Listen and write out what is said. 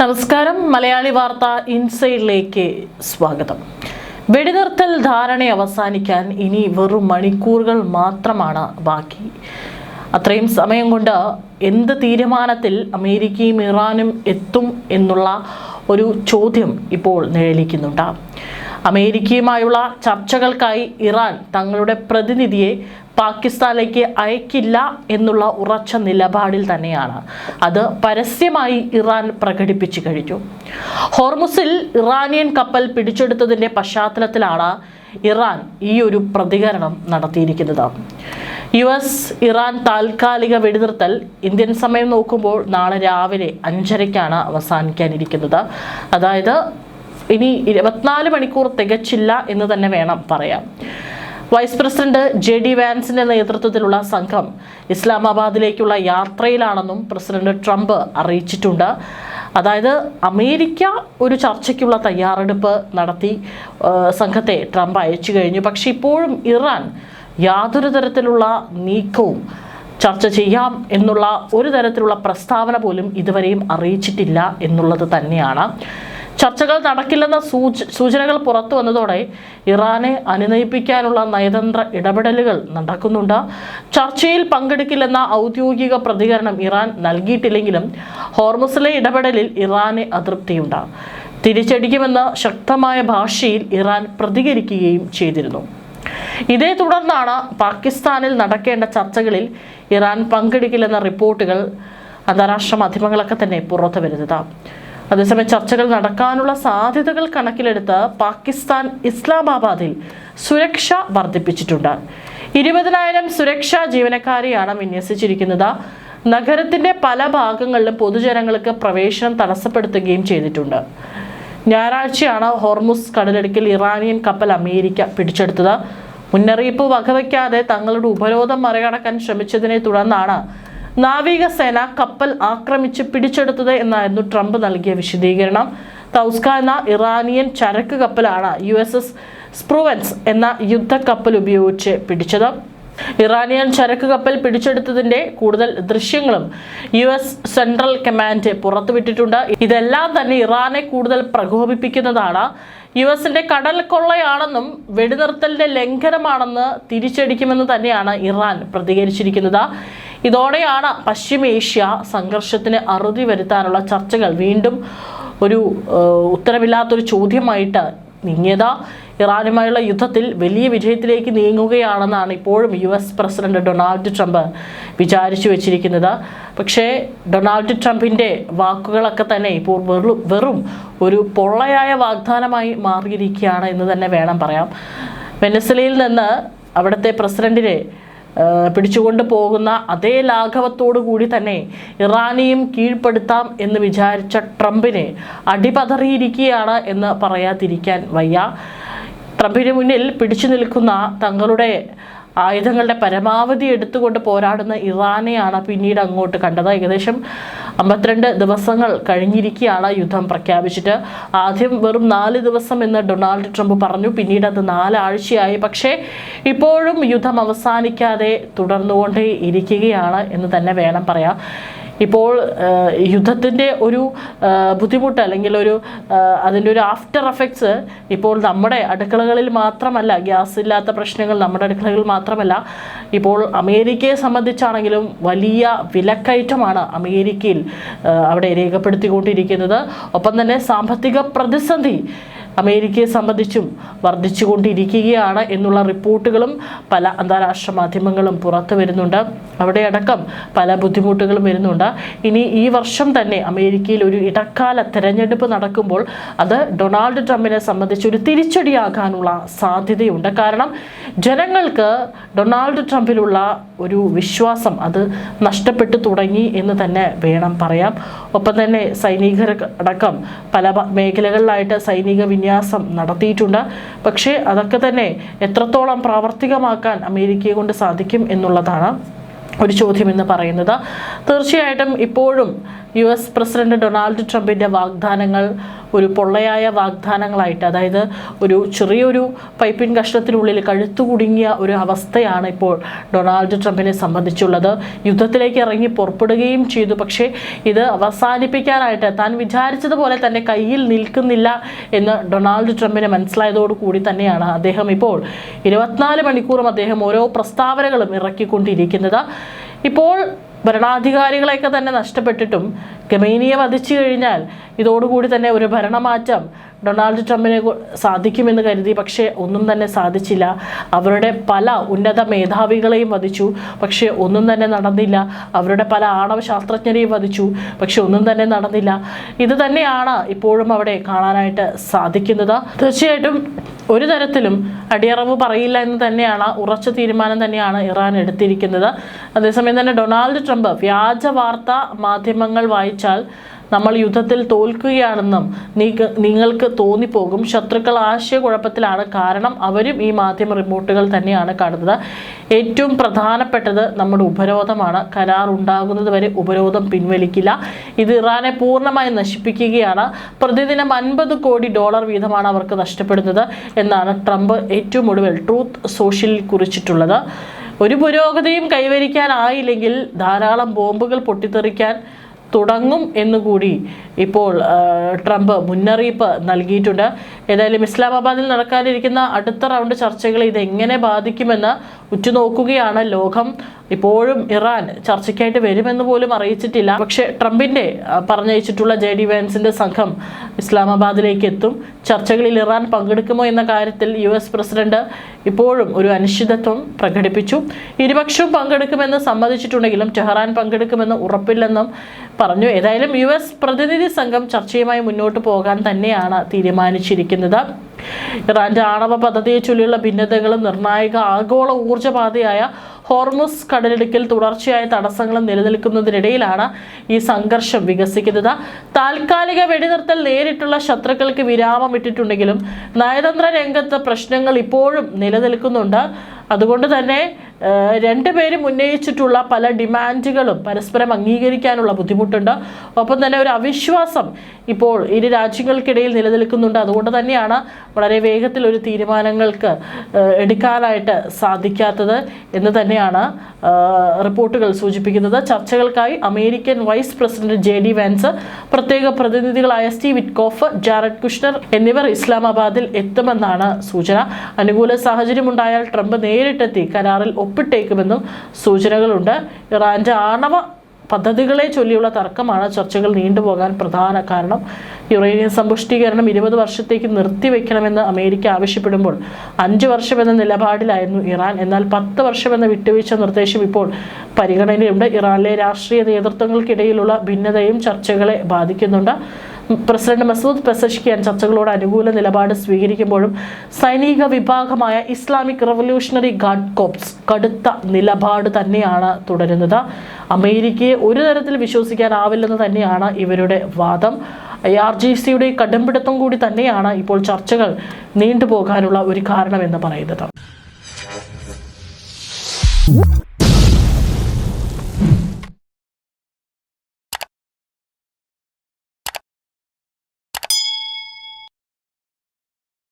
നമസ്കാരം. മലയാളി വാർത്ത ഇൻസൈഡിലേക്ക് സ്വാഗതം. വെടിനിർത്തൽ ധാരണ അവസാനിക്കാൻ ഇനി വെറും മണിക്കൂറുകൾ മാത്രമാണ് ബാക്കി. അത്രയും സമയം കൊണ്ട് എന്ത് തീരുമാനത്തിൽ അമേരിക്കയും ഇറാനും എത്തും എന്നുള്ള ഒരു ചോദ്യം ഇപ്പോൾ നിഴലിക്കുന്നുണ്ട്. അമേരിക്കയുമായുള്ള ചർച്ചകൾക്കായി ഇറാൻ തങ്ങളുടെ പ്രതിനിധിയെ പാകിസ്ഥാനിലേക്ക് അയക്കില്ല എന്നുള്ള ഉറച്ച നിലപാടിൽ തന്നെയാണ്. അത് പരസ്യമായി ഇറാൻ പ്രകടിപ്പിച്ചു കഴിഞ്ഞു. ഹോർമുസിൽ ഇറാനിയൻ കപ്പൽ പിടിച്ചെടുത്തതിൻ്റെ പശ്ചാത്തലത്തിലാണ് ഇറാൻ ഈ ഒരു പ്രതികരണം നടത്തിയിരിക്കുന്നത്. US ഇറാൻ താൽക്കാലിക വെടിനിർത്തൽ ഇന്ത്യൻ സമയം നോക്കുമ്പോൾ നാളെ രാവിലെ 5:30 അവസാനിക്കാനിരിക്കുന്നത്. അതായത് ഇനി 24 മണിക്കൂർ തികച്ചില്ല എന്ന് തന്നെ വേണം പറയാം. വൈസ് പ്രസിഡന്റ് JD വാൻസിന്റെ നേതൃത്വത്തിലുള്ള സംഘം ഇസ്ലാമാബാദിലേക്കുള്ള യാത്രയിലാണെന്നും പ്രസിഡന്റ് ട്രംപ് അറിയിച്ചിട്ടുണ്ട്. അതായത് അമേരിക്ക ഒരു ചർച്ചയ്ക്കുള്ള തയ്യാറെടുപ്പ് നടത്തി സംഘത്തെ ട്രംപ് അയച്ചു കഴിഞ്ഞു. പക്ഷെ ഇപ്പോഴും ഇറാൻ യാതൊരു തരത്തിലുള്ള നീക്കവും ചർച്ച ചെയ്യാം എന്നുള്ള ഒരു തരത്തിലുള്ള പ്രസ്താവന പോലും ഇതുവരെയും അറിയിച്ചിട്ടില്ല എന്നുള്ളത് തന്നെയാണ്. ചർച്ചകൾ നടക്കില്ലെന്ന സൂചനകൾ പുറത്തു വന്നതോടെ ഇറാനെ അനുനയിപ്പിക്കാനുള്ള നയതന്ത്ര ഇടപെടലുകൾ നടക്കുന്നുണ്ട്. ചർച്ചയിൽ പങ്കെടുക്കില്ലെന്ന ഔദ്യോഗിക പ്രതികരണം ഇറാൻ നൽകിയിട്ടില്ലെങ്കിലും ഹോർമുസിലെ ഇടപെടലിൽ ഇറാന് അതൃപ്തിയുണ്ട്. തിരിച്ചടിക്കുമെന്ന ശക്തമായ ഭാഷയിൽ ഇറാൻ പ്രതികരിക്കുകയും ചെയ്തിരുന്നു. ഇതേ തുടർന്നാണ് പാകിസ്ഥാനിൽ നടക്കേണ്ട ചർച്ചകളിൽ ഇറാൻ പങ്കെടുക്കില്ലെന്ന റിപ്പോർട്ടുകൾ അന്താരാഷ്ട്ര മാധ്യമങ്ങളൊക്കെ തന്നെ പുറത്തു വരുന്നത്. അതേസമയം ചർച്ചകൾ നടക്കാനുള്ള സാധ്യതകൾ കണക്കിലെടുത്ത് പാകിസ്ഥാൻ ഇസ്ലാമാബാദിൽ സുരക്ഷ വർദ്ധിപ്പിച്ചിട്ടുണ്ട്. 20,000 സുരക്ഷാ ജീവനക്കാരെയാണ് വിന്യസിച്ചിരിക്കുന്നത്. നഗരത്തിന്റെ പല ഭാഗങ്ങളിലും പൊതുജനങ്ങൾക്ക് പ്രവേശനം തടസ്സപ്പെടുത്തുകയും ചെയ്തിട്ടുണ്ട്. ഞായറാഴ്ചയാണ് ഹോർമുസ് കടലിടുക്കിൽ ഇറാനിയൻ കപ്പൽ അമേരിക്ക പിടിച്ചെടുത്തത്. മുന്നറിയിപ്പ് വകവയ്ക്കാതെ തങ്ങളുടെ ഉപരോധം മറികടക്കാൻ ശ്രമിച്ചതിനെ തുടർന്നാണ് നാവികസേന കപ്പൽ ആക്രമിച്ച് പിടിച്ചെടുത്തത് എന്നായിരുന്നു ട്രംപ് നൽകിയ വിശദീകരണം. തൗസ്ക എന്ന ഇറാനിയൻ ചരക്ക് കപ്പലാണ് USS സ്പ്രൂവൻസ് എന്ന യുദ്ധക്കപ്പൽ ഉപയോഗിച്ച് പിടിച്ചത്. ഇറാനിയൻ ചരക്ക് കപ്പൽ പിടിച്ചെടുത്തതിന്റെ കൂടുതൽ ദൃശ്യങ്ങളും US സെൻട്രൽ കമാൻഡ് പുറത്തുവിട്ടിട്ടുണ്ട്. ഇതെല്ലാം തന്നെ ഇറാനെ കൂടുതൽ പ്രകോപിപ്പിക്കുന്നതാണ്. USന്റെ കടൽ കൊള്ളയാണെന്നും വെടിനിർത്തലിന്റെ ലംഘനമാണെന്ന് തിരിച്ചടിക്കുമെന്ന് തന്നെയാണ് ഇറാൻ പ്രതികരിച്ചിരിക്കുന്നത്. ഇതോടെയാണ് പശ്ചിമേഷ്യ സംഘർഷത്തിന് അറുതി വരുത്താനുള്ള ചർച്ചകൾ വീണ്ടും ഒരു ഉത്തരവില്ലാത്തൊരു ചോദ്യമായിട്ട് നീങ്ങിയത്. ഇറാനുമായുള്ള യുദ്ധത്തിൽ വലിയ വിജയത്തിലേക്ക് നീങ്ങുകയാണെന്നാണ് ഇപ്പോഴും US പ്രസിഡന്റ് ഡൊണാൾഡ് ട്രംപ് വിചാരിച്ചു വെച്ചിരിക്കുന്നത്. പക്ഷേ ഡൊണാൾഡ് ട്രംപിൻ്റെ വാക്കുകളൊക്കെ തന്നെ ഇപ്പോൾ വെറും ഒരു പൊള്ളയായ വാഗ്ദാനമായി മാറിയിരിക്കുകയാണ് എന്ന് തന്നെ വേണം പറയാം. വെനസ്വലയിൽ നിന്ന് അവിടുത്തെ പ്രസിഡന്റിനെ പിടിച്ചുകൊണ്ട് പോകുന്ന അതേ ലാഘവത്തോടു കൂടി തന്നെ ഇറാനെയും കീഴ്പ്പെടുത്താം എന്ന് വിചാരിച്ച ട്രംപിനെ അടിപതറിയിരിക്കുകയാണ് എന്ന് പറയാതിരിക്കാൻ വയ്യ. ട്രംപിന് മുന്നിൽ പിടിച്ചു നിൽക്കുന്ന തങ്ങളുടെ ആയുധങ്ങളുടെ പരമാവധി എടുത്തുകൊണ്ട് പോരാടുന്ന ഇറാനെയാണ് പിന്നീട് അങ്ങോട്ട് കണ്ടത്. ഏകദേശം 52 ദിവസങ്ങൾ കഴിഞ്ഞിരിക്കുകയാണ് യുദ്ധം പ്രഖ്യാപിച്ചിട്ട്. ആദ്യം വെറും 4 ദിവസം എന്ന് ഡൊണാൾഡ് ട്രംപ് പറഞ്ഞു, പിന്നീട് അത് 4 ആഴ്ചയായി. പക്ഷേ ഇപ്പോഴും യുദ്ധം അവസാനിക്കാതെ തുടർന്നുകൊണ്ടേ ഇരിക്കുകയാണ് എന്ന് തന്നെ വേണം പറയാം. ഇപ്പോൾ യുദ്ധത്തിൻ്റെ ഒരു ബുദ്ധിമുട്ട് അല്ലെങ്കിൽ അതിൻ്റെ ഒരു ആഫ്റ്റർ എഫക്ട്സ് ഇപ്പോൾ നമ്മുടെ അടുക്കളകളിൽ മാത്രമല്ല, ഗ്യാസ് ഇല്ലാത്ത പ്രശ്നങ്ങൾ നമ്മുടെ അടുക്കളകളിൽ മാത്രമല്ല, ഇപ്പോൾ അമേരിക്കയെ സംബന്ധിച്ചാണെങ്കിലും വലിയ വിലക്കയറ്റമാണ് അമേരിക്കയിൽ അവിടെ രേഖപ്പെടുത്തിക്കൊണ്ടിരിക്കുന്നത്. ഒപ്പം തന്നെ സാമ്പത്തിക പ്രതിസന്ധി അമേരിക്കയെ സംബന്ധിച്ചും വർദ്ധിച്ചുകൊണ്ടിരിക്കുകയാണ് എന്നുള്ള റിപ്പോർട്ടുകളും പല അന്താരാഷ്ട്ര മാധ്യമങ്ങളും പുറത്തു വരുന്നുണ്ട്. അവിടെ അടക്കം പല ബുദ്ധിമുട്ടുകളും വരുന്നുണ്ട്. ഇനി ഈ വർഷം തന്നെ അമേരിക്കയിൽ ഒരു ഇടക്കാല തെരഞ്ഞെടുപ്പ് നടക്കുമ്പോൾ അത് ഡൊണാൾഡ് ട്രംപിനെ സംബന്ധിച്ച് ഒരു തിരിച്ചടിയാകാനുള്ള സാധ്യതയുണ്ട്. കാരണം ജനങ്ങൾക്ക് ഡൊണാൾഡ് ട്രംപിലുള്ള ഒരു വിശ്വാസം അത് നഷ്ടപ്പെട്ടു തുടങ്ങി എന്ന് തന്നെ വേണം പറയാം. ഒപ്പം തന്നെ സൈനികരടക്കം പല മേഖലകളിലായിട്ട് സൈനിക വിന്യാസം നടത്തിയിട്ടുണ്ട്. പക്ഷേ അതൊക്കെ തന്നെ എത്രത്തോളം പ്രാവർത്തികമാക്കാൻ അമേരിക്കയെ കൊണ്ട് സാധിക്കും എന്നുള്ളതാണ് ഒരു ചോദ്യം എന്ന് പറയുന്നത്. തീർച്ചയായിട്ടും ഇപ്പോഴും US പ്രസിഡന്റ് ഡൊണാൾഡ് ട്രംപിൻ്റെ വാഗ്ദാനങ്ങൾ ഒരു പൊള്ളയായ വാഗ്ദാനങ്ങളായിട്ട്, അതായത് ഒരു ചെറിയൊരു പൈപ്പിൻ കഷ്ണത്തിനുള്ളിൽ കഴുത്തു കുടുങ്ങിയ ഒരു അവസ്ഥയാണ് ഇപ്പോൾ ഡൊണാൾഡ് ട്രംപിനെ സംബന്ധിച്ചുള്ളത്. യുദ്ധത്തിലേക്ക് ഇറങ്ങി പുറപ്പെടുകയും ചെയ്തു. പക്ഷേ ഇത് അവസാനിപ്പിക്കാനായിട്ട് താൻ വിചാരിച്ചതുപോലെ തന്നെ കയ്യിൽ നിൽക്കുന്നില്ല എന്ന് ഡൊണാൾഡ് ട്രംപിന് മനസ്സിലായതോടുകൂടി തന്നെയാണ് അദ്ദേഹം ഇപ്പോൾ 24 മണിക്കൂറും അദ്ദേഹം ഓരോ പ്രസ്താവനകളും ഇറക്കിക്കൊണ്ടിരിക്കുന്നത്. ഇപ്പോൾ ഭരണാധികാരികളെയൊക്കെ തന്നെ നഷ്ടപ്പെട്ടിട്ടും ഖമേനിയെ വധിച്ചു കഴിഞ്ഞാൽ ഇതോടുകൂടി തന്നെ ഒരു ഭരണമാറ്റം ഡൊണാൾഡ് ട്രംപിനെ സാധിക്കുമെന്ന് കരുതി. പക്ഷേ ഒന്നും തന്നെ സാധിച്ചില്ല. അവരുടെ പല ഉന്നത മേധാവികളെയും വധിച്ചു, പക്ഷേ ഒന്നും തന്നെ നടന്നില്ല. അവരുടെ പല ആണവ ശാസ്ത്രജ്ഞരെയും വധിച്ചു, പക്ഷെ ഒന്നും തന്നെ നടന്നില്ല. ഇത് തന്നെയാണ് ഇപ്പോഴും അവിടെ കാണാനായിട്ട് സാധിക്കുന്നത്. തീർച്ചയായിട്ടും ഒരു തരത്തിലും അടിയറവ് പറയില്ല എന്ന് തന്നെയാണ്, ഉറച്ച തീരുമാനം തന്നെയാണ് ഇറാൻ എടുത്തിരിക്കുന്നത്. അതേസമയം തന്നെ ഡൊണാൾഡ് ട്രംപ് വ്യാജ വാർത്താ മാധ്യമങ്ങൾ വായിച്ചാൽ നമ്മൾ യുദ്ധത്തിൽ തോൽക്കുകയാണെന്നും നിങ്ങൾക്ക് തോന്നിപ്പോകും. ശത്രുക്കൾ ആശയക്കുഴപ്പത്തിലാണ്, കാരണം അവരും ഈ മാധ്യമ റിപ്പോർട്ടുകൾ തന്നെയാണ് കാണുന്നത്. ഏറ്റവും പ്രധാനപ്പെട്ടത് നമ്മുടെ ഉപരോധമാണ്. കരാർ ഉണ്ടാകുന്നത് വരെ ഉപരോധം പിൻവലിക്കില്ല. ഇത് ഇറാനെ പൂർണ്ണമായി നശിപ്പിക്കുകയാണ്. പ്രതിദിനം $50 കോടി വീതമാണ് അവർക്ക് നഷ്ടപ്പെടുന്നത് എന്നാണ് ട്രംപ് ഏറ്റവും ഒടുവിൽ ട്രൂത്ത് സോഷ്യലിൽ കുറിച്ചിട്ടുള്ളത്. ഒരു പുരോഗതിയും കൈവരിക്കാനായില്ലെങ്കിൽ ധാരാളം ബോംബുകൾ പൊട്ടിത്തെറിക്കാൻ തുടങ്ങും എന്നുകൂടി ഇപ്പോൾ ട്രംപ് മുന്നറിയിപ്പ് നൽകിയിട്ടുണ്ട്. ഏതായാലും ഇസ്ലാമാബാദിൽ നടക്കാനിരിക്കുന്ന അടുത്ത റൗണ്ട് ചർച്ചകളെ ഇതെങ്ങനെ ബാധിക്കുമെന്ന് ഉറ്റുനോക്കുകയാണ് ലോകം. ഇപ്പോഴും ഇറാൻ ചർച്ചയ്ക്കായിട്ട് വരുമെന്ന് പോലും അറിയിച്ചിട്ടില്ല. പക്ഷേ ട്രംപിൻ്റെ പറഞ്ഞയച്ചിട്ടുള്ള JD വാൻസിൻ്റെ സംഘം ഇസ്ലാമാബാദിലേക്ക് എത്തും. ചർച്ചകളിൽ ഇറാൻ പങ്കെടുക്കുമോ എന്ന കാര്യത്തിൽ US പ്രസിഡന്റ് ഇപ്പോഴും ഒരു അനിശ്ചിതത്വം പ്രകടിപ്പിച്ചു. ഇരുപക്ഷവും പങ്കെടുക്കുമെന്ന് സമ്മതിച്ചിട്ടുണ്ടെങ്കിലും ടെഹ്റാൻ പങ്കെടുക്കുമെന്ന് ഉറപ്പില്ലെന്നും പറഞ്ഞു. ഏതായാലും US പ്രതിനിധി സംഘം ചർച്ചയുമായി മുന്നോട്ട് പോകാൻ തന്നെയാണ് തീരുമാനിച്ചിരിക്കുന്നത്. ഇറാന്റെ ആണവ പദ്ധതിയെ ചൊല്ലിയുള്ള ഭിന്നതകളും നിർണായക ആഗോള ഊർജ്ജപാതയായ ഹോർമുസ് കടലിടുക്കിൽ തുടർച്ചയായ തടസ്സങ്ങളും നിലനിൽക്കുന്നതിനിടയിലാണ് ഈ സംഘർഷം വികസിക്കുന്നത്. താൽക്കാലിക വെടിനിർത്തൽ നേരിട്ടുള്ള ശത്രുക്കൾക്ക് വിരാമം ഇട്ടിട്ടുണ്ടെങ്കിലും നയതന്ത്ര രംഗത്ത് പ്രശ്നങ്ങൾ ഇപ്പോഴും നിലനിൽക്കുന്നുണ്ട്. അതുകൊണ്ട് തന്നെ രണ്ടുപേരും ഉന്നയിച്ചിട്ടുള്ള പല ഡിമാൻഡുകളും പരസ്പരം അംഗീകരിക്കാനുള്ള ബുദ്ധിമുട്ടുണ്ട്. ഒപ്പം തന്നെ ഒരു അവിശ്വാസം ഇപ്പോൾ ഇരു രാജ്യങ്ങൾക്കിടയിൽ നിലനിൽക്കുന്നുണ്ട്. അതുകൊണ്ട് തന്നെയാണ് വളരെ വേഗത്തിൽ ഒരു തീരുമാനങ്ങൾക്ക് എടുക്കാനായിട്ട് സാധിക്കാത്തത് എന്ന് തന്നെയാണ് റിപ്പോർട്ടുകൾ സൂചിപ്പിക്കുന്നത്. ചർച്ചകൾക്കായി American vice president JD Vance, പ്രത്യേക പ്രതിനിധികളായ സ്റ്റീവ് വിറ്റ്കോഫ്, ജാരഡ് കുഷ്നർ എന്നിവർ ഇസ്ലാമാബാദിൽ എത്തുമെന്നാണ് സൂചന. അനുകൂല സാഹചര്യമുണ്ടായാൽ ട്രംപ് നേരിട്ടെത്തി കരാറിൽ ഒപ്പിട്ടേക്കുമെന്നും സൂചനകളുണ്ട്. ഇറാന്റെ ആണവ പദ്ധതികളെ ചൊല്ലിയുള്ള തർക്കമാണ് ചർച്ചകൾ നീണ്ടുപോകാൻ പ്രധാന കാരണം. യുറേനിയം സമ്പുഷ്ടീകരണം 20 വർഷത്തേക്ക് നിർത്തിവെക്കണമെന്ന് അമേരിക്ക ആവശ്യപ്പെടുമ്പോൾ 5 വർഷം എന്ന നിലപാടിലായിരുന്നു ഇറാൻ. എന്നാൽ 10 വർഷം എന്ന വിട്ടുവീഴ്ച നിർദ്ദേശം ഇപ്പോൾ പരിഗണനയുണ്ട്. ഇറാനിലെ രാഷ്ട്രീയ നേതൃത്വങ്ങൾക്കിടയിലുള്ള ഭിന്നതയും ചർച്ചകളെ ബാധിക്കുന്നുണ്ട്. പ്രസിഡന്റ് മസൂദ് പെസഷ്കിയാൻ ചർച്ചകളോട് അനുകൂല നിലപാട് സ്വീകരിക്കുമ്പോഴും സൈനിക വിഭാഗമായ ഇസ്ലാമിക് റവല്യൂഷണറി ഗാർഡ് കോർപ്സ് കടുത്ത നിലപാട് തന്നെയാണ് തുടരുന്നത്. അമേരിക്കയെ ഒരു തരത്തിൽ വിശ്വസിക്കാനാവില്ലെന്ന് തന്നെയാണ് ഇവരുടെ വാദം. IRGCയുടെ കടുംപിടുത്തം കൂടി തന്നെയാണ് ഇപ്പോൾ ചർച്ചകൾ നീണ്ടുപോകാനുള്ള ഒരു കാരണമെന്ന് പറയുന്നത്.